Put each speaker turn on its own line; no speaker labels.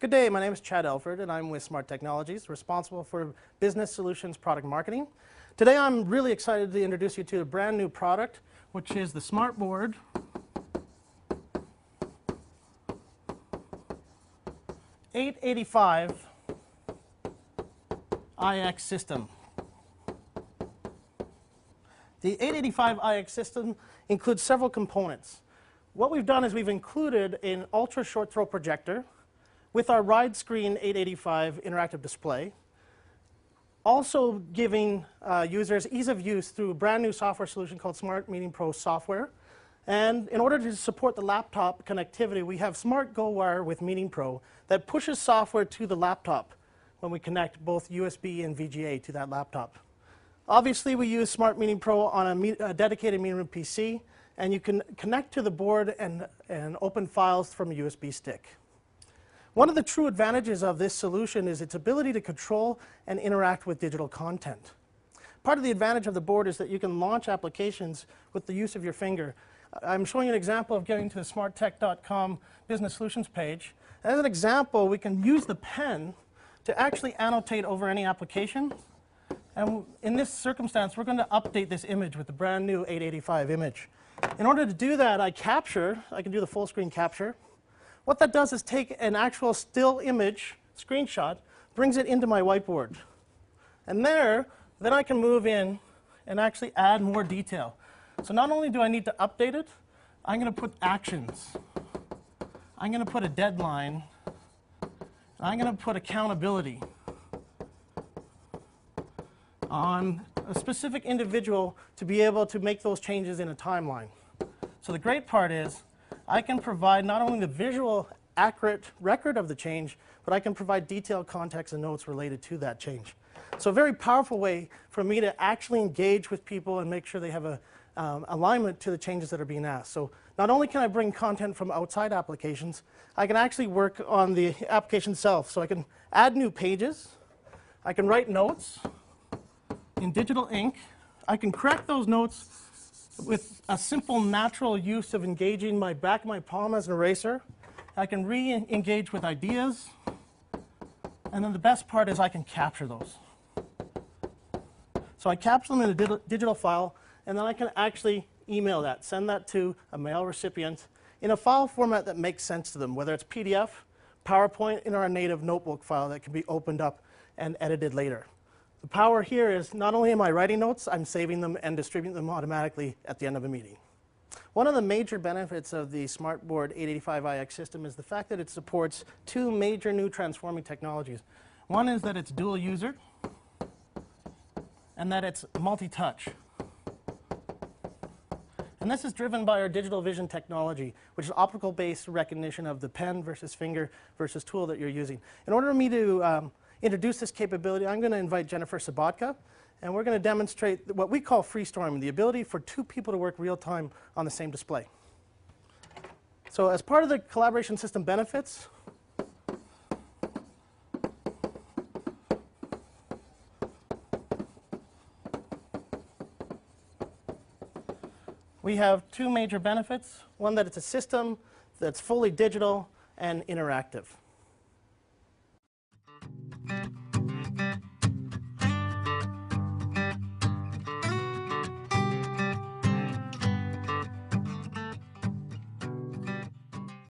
Good day, my name is Chad Elford and I'm with Smart Technologies, responsible for business solutions product marketing. Today I'm really excited to introduce you to a brand new product, which is the Whiteboard .885 IX system. The 885 IX system includes several components. What we've done is we've included an ultra short throw projector with our wide screen 885 interactive display, also giving users ease of use through a brand new software solution called Smart Meeting Pro software. And in order to support the laptop connectivity, we have Smart Go Wire with Meeting Pro that pushes software to the laptop when we connect both USB and VGA to that laptop. Obviously, we use Smart Meeting Pro on a dedicated meeting room PC, and you can connect to the board and open files from a USB stick. One of the true advantages of this solution is its ability to control and interact with digital content. Part of the advantage of the board is that you can launch applications with the use of your finger. I'm showing you an example of getting to the smarttech.com business solutions page. As an example, we can use the pen to actually annotate over any application. And in this circumstance, we're going to update this image with the brand new 885 image. In order to do that, I can do the full screen capture. What that does is take an actual still image screenshot, brings it into my whiteboard. And then I can move in and actually add more detail. So not only do I need to update it, I'm going to put actions. I'm going to put a deadline. I'm going to put accountability on a specific individual to be able to make those changes in a timeline. So the great part is I can provide not only the visual accurate record of the change, but I can provide detailed context and notes related to that change. So a very powerful way for me to actually engage with people and make sure they have a alignment to the changes that are being asked. So not only can I bring content from outside applications, I can actually work on the application itself. So I can add new pages, I can write notes in digital ink, I can correct those notes with a simple natural use of engaging my back of my palm as an eraser. I can re-engage with ideas, and then the best part is I can capture those. So I capture them in a digital file, and then I can actually email that, send that to a mail recipient in a file format that makes sense to them, whether it's PDF, PowerPoint, in our native notebook file that can be opened up and edited later. The power here is not only am I writing notes, I'm saving them and distributing them automatically at the end of a meeting. One of the major benefits of the Whiteboard 885 IX system is the fact that it supports two major new transforming technologies. One is that it's dual user, and that it's multi-touch. And this is driven by our digital vision technology, which is optical-based recognition of the pen versus finger versus tool that you're using. In order for me to introduce this capability, I'm going to invite Jennifer Sabatka, and we're going to demonstrate what we call freestorming, the ability for two people to work real time on the same display. So as part of the collaboration system benefits, we have two major benefits. One, that it's a system that's fully digital and interactive.